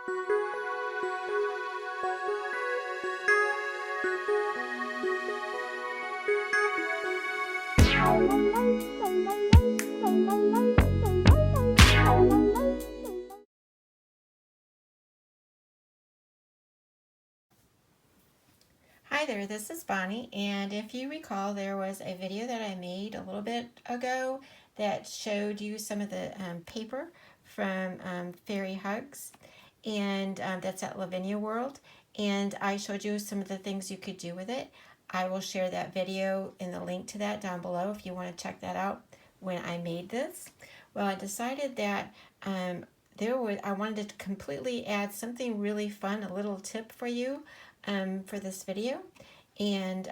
Hi there, this is Bonnie, and if you recall, there was a video that I made a little bit ago that showed you some of the paper from Fairy Hugs, and that's at Lavinia World, and I showed you some of the things you could do with it. I will share that video in the link to that down below if you want to check that out when I made this. Well, I decided that I wanted to completely add something really fun, a little tip for you for this video. And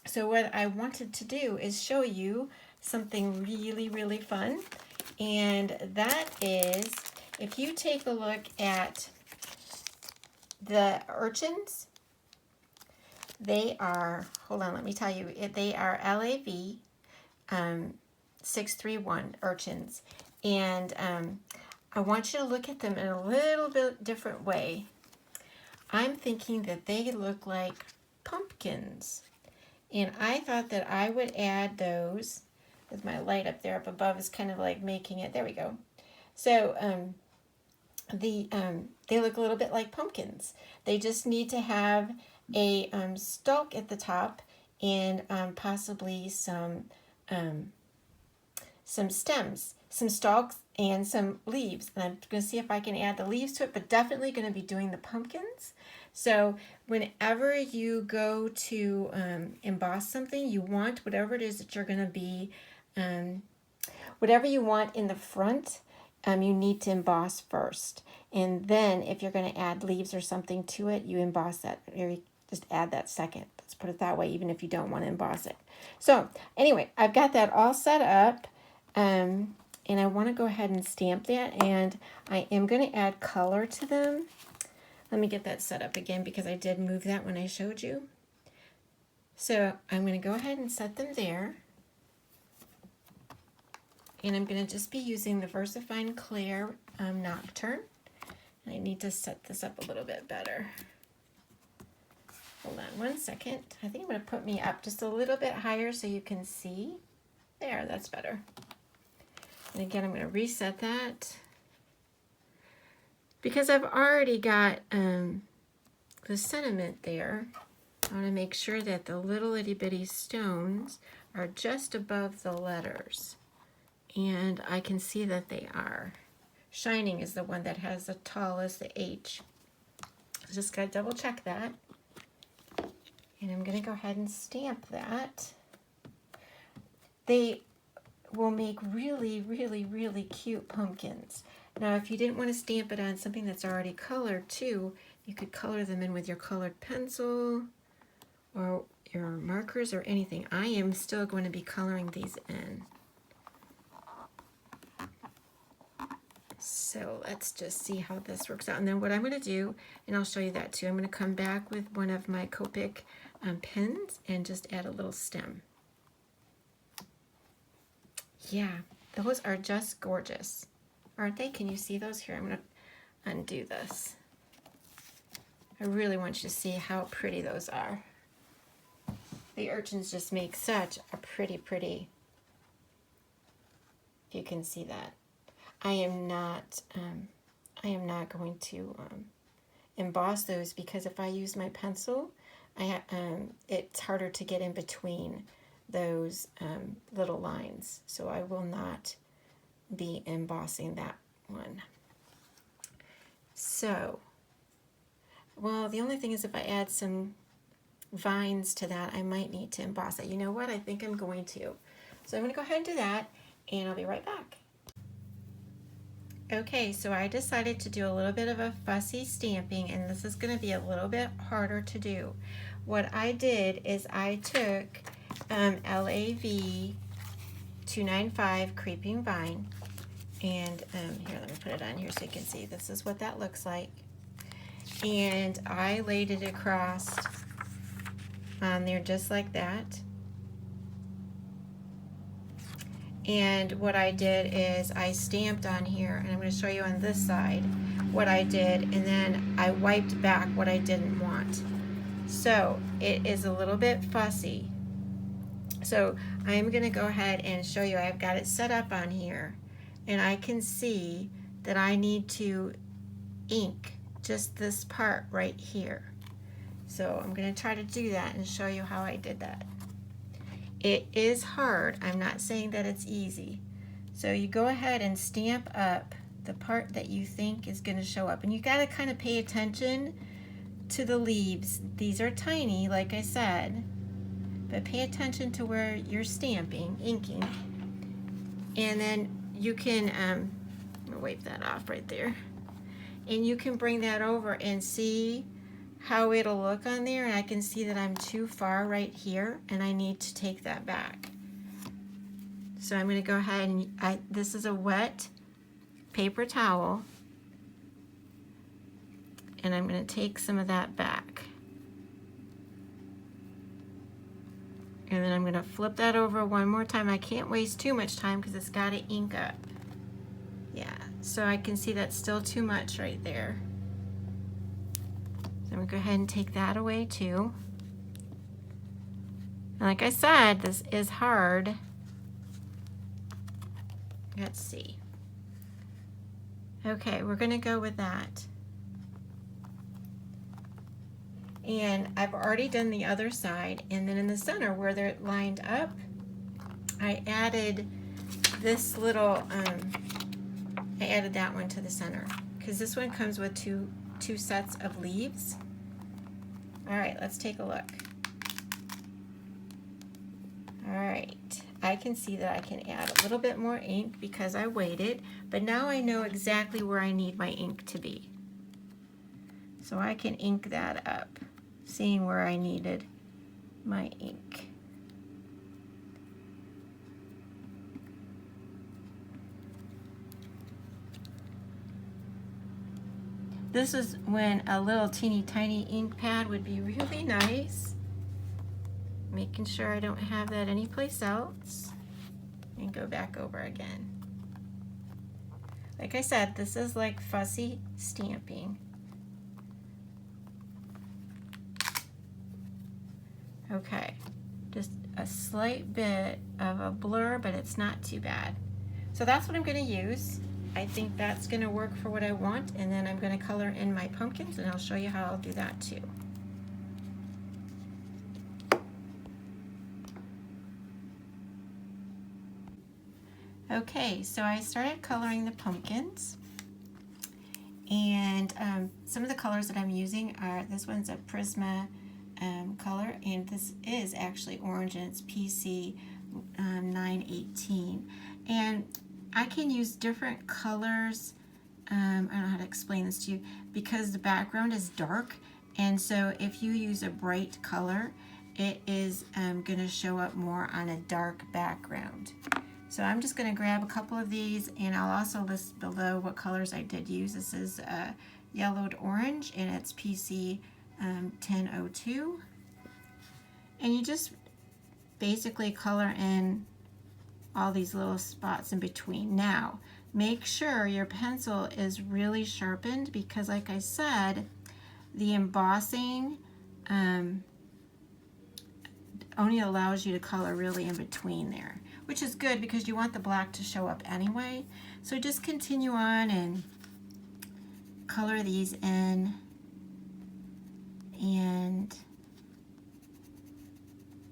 so what I wanted to do is show you something really, really fun. And that is, if you take a look at the urchins, they are, hold on, let me tell you, they are LAV631 urchins. And I want you to look at them in a little bit different way. I'm thinking that they look like pumpkins. And I thought that I would add those, with my light up there up above is kind of like making it, there we go. So they look a little bit like pumpkins. They just need to have a stalk at the top and possibly some stems, some stalks and some leaves. And I'm going to see if I can add the leaves to it, but definitely going to be doing the pumpkins. So whenever you go to emboss something, you want whatever it is that you're going to be, whatever you want in the front, you need to emboss first. And then if you're going to add leaves or something to it, you emboss that, or just add that second. Let's put it that way, even if you don't want to emboss it. So anyway, I've got that all set up. And I want to go ahead and stamp that, and I am going to add color to them. Let me get that set up again because I did move that when I showed you. So I'm going to go ahead and set them there. And I'm going to just be using the VersaFine Clair Nocturne. I need to set this up a little bit better. Hold on one second. I think I'm going to put me up just a little bit higher so you can see. There, that's better. And again, I'm going to reset that. Because I've already got the sentiment there, I want to make sure that the little itty bitty stones are just above the letters. And I can see that they are. Shining is the one that has the tallest, the H. So just got to double check that. And I'm going to go ahead and stamp that. They will make really, really, really cute pumpkins. Now, if you didn't want to stamp it on something that's already colored too, you could color them in with your colored pencil or your markers or anything. I am still going to be coloring these in. So let's just see how this works out. And then what I'm going to do, and I'll show you that too, I'm going to come back with one of my Copic pens and just add a little stem. Yeah, those are just gorgeous, aren't they? Can you see those? Here, I'm going to undo this. I really want you to see how pretty those are. The urchins just make such a pretty, if you can see that. I am not going to emboss those because if I use my pencil, it's harder to get in between those little lines. So I will not be embossing that one. So, well, the only thing is if I add some vines to that, I might need to emboss it. You know what? I think I'm going to. So I'm going to go ahead and do that, and I'll be right back. Okay, so I decided to do a little bit of a fussy stamping, and this is going to be a little bit harder to do. What I did is I took LAV631 Creeping Vine, and here, let me put it on here so you can see. This is what that looks like. And I laid it across on there just like that. And what I did is I stamped on here, and I'm going to show you on this side. what I did, and then I wiped back what I didn't want. So it is a little bit fussy. So I'm going to go ahead and show you. I've got it set up on here, and I can see that I need to ink just this part right here. So I'm going to try to do that and show you how I did that. It is hard. I'm not saying that it's easy. So you go ahead and stamp up the part that you think is going to show up, and you got to kind of pay attention to the leaves. These are tiny, like I said, but pay attention to where you're stamping, inking, and then you can wipe that off right there, and you can bring that over and see how it'll look on there. And I can see that I'm too far right here, and I need to take that back. So I'm going to go ahead and this is a wet paper towel, and I'm going to take some of that back. And then I'm going to flip that over one more time. I can't waste too much time because it's got to ink up. Yeah, so I can see that's still too much right there. So I'm going to go ahead and take that away too. And like I said, this is hard. Let's see. Okay, we're going to go with that. And I've already done the other side, and then in the center where they're lined up, I added this little, I added that one to the center because this one comes with two sets of leaves. All right, let's take a look. All right, I can see that I can add a little bit more ink because I waited, but now I know exactly where I need my ink to be. So I can ink that up, seeing where I needed my ink. This is when a little teeny tiny ink pad would be really nice. Making sure I don't have that anyplace else. And go back over again. Like I said, this is like fussy stamping. Okay, just a slight bit of a blur, but it's not too bad. So that's what I'm going to use. I think that's going to work for what I want, and then I'm going to color in my pumpkins, and I'll show you how I'll do that too. Okay, so I started coloring the pumpkins, and some of the colors that I'm using are, this one's a Prisma color, and this is actually orange, and it's PC 918. And I can use different colors, I don't know how to explain this to you, because the background is dark, and so if you use a bright color, it is going to show up more on a dark background. So I'm just going to grab a couple of these, and I'll also list below what colors I did use. This is yellowed orange, and it's PC 1002. And you just basically color in all these little spots in between. Now, make sure your pencil is really sharpened because, like I said, the embossing only allows you to color really in between there, which is good because you want the black to show up anyway. So just continue on and color these in, and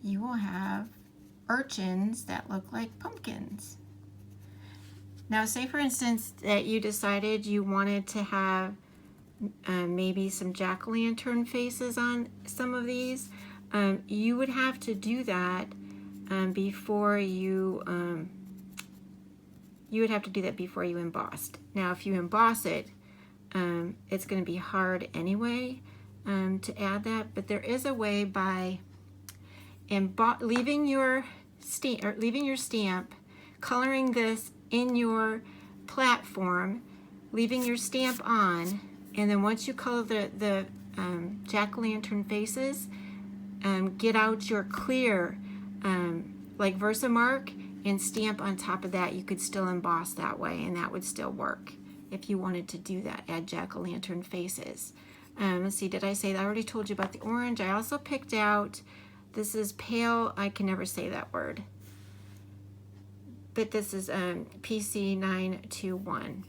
you will have urchins that look like pumpkins. Now, say for instance that you decided you wanted to have maybe some jack-o'-lantern faces on some of these. You would have to do that before you would have to do that before you embossed. Now, if you emboss it, it's going to be hard anyway to add that, but there is a way by leaving your stamp, coloring this in your platform, leaving your stamp on, and then once you color the jack-o'-lantern faces, get out your clear like Versamark and stamp on top of that. You could still emboss that way, and that would still work. if you wanted to do that, add jack-o'-lantern faces. Let's see, did I say that? I already told you about the orange. I also picked out, this is pale, I can never say that word, but this is PC921,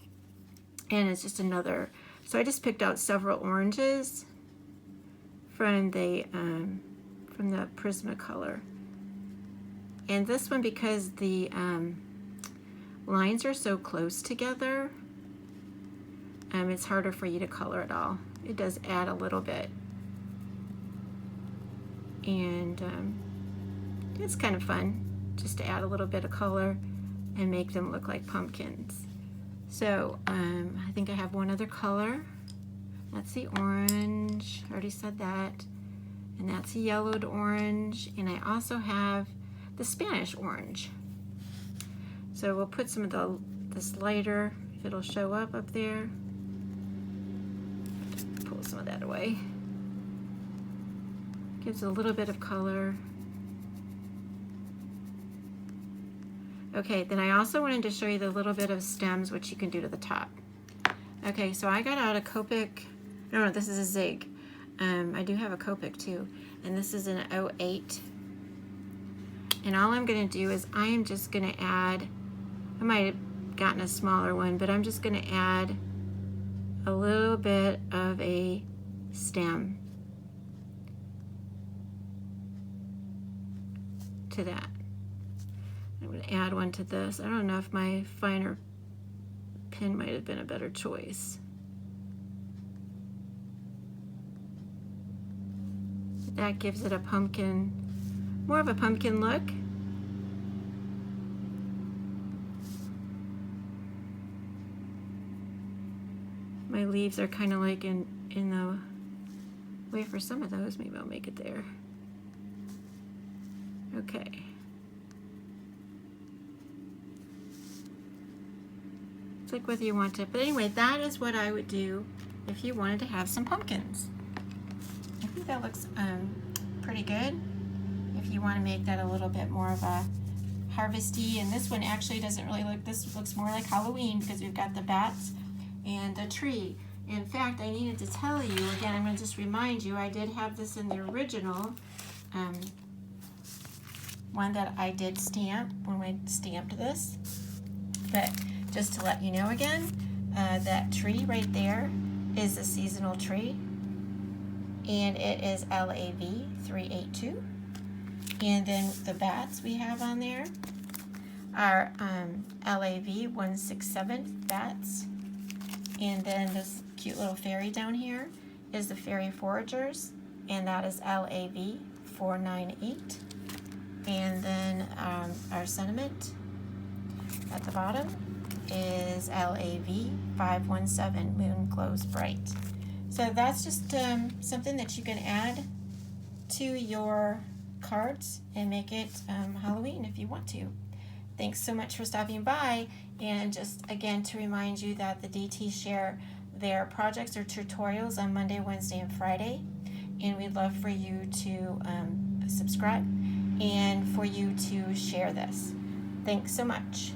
and it's just another, so I just picked out several oranges from the Prismacolor. And this one, because the lines are so close together, it's harder for you to color it all. It does add a little bit. And it's kind of fun just to add a little bit of color and make them look like pumpkins. So I think I have one other color. That's the orange, I already said that. And that's a yellowed orange. And I also have the Spanish orange. So we'll put some of this lighter, if it'll show up there. Pull some of that away. Gives a little bit of color. Okay, then I also wanted to show you the little bit of stems which you can do to the top. Okay, so I got out a Copic, no, this is a Zig. I do have a Copic too, and this is an 08. And all I'm gonna do is I am just gonna add, I might have gotten a smaller one, but I'm just gonna add a little bit of a stem to that. I'm going to add one to this. I don't know if my finer pen might have been a better choice. That gives it a pumpkin, more of a pumpkin look. My leaves are kind of like in the way for some of those. Maybe I'll make it there. Okay. It's like whether you want to, but anyway, that is what I would do if you wanted to have some pumpkins. I think that looks pretty good. If you want to make that a little bit more of a harvesty, and this one actually doesn't really look, this looks more like Halloween because we've got the bats and a tree. In fact, I needed to tell you, again, I'm going to just remind you, I did have this in the original one that I did stamp when I stamped this. But just to let you know again, that tree right there is a seasonal tree, and it is LAV631. And then the bats we have on there are LAV631 bats. And then this cute little fairy down here is the fairy Foragers, and that is LAV498. And then our sentiment at the bottom is LAV517, Moon Glows Bright. So that's just something that you can add to your cards and make it Halloween if you want to. Thanks so much for stopping by, and just again to remind you that the DT share their projects or tutorials on Monday, Wednesday, and Friday, and we'd love for you to subscribe and for you to share this. Thanks so much.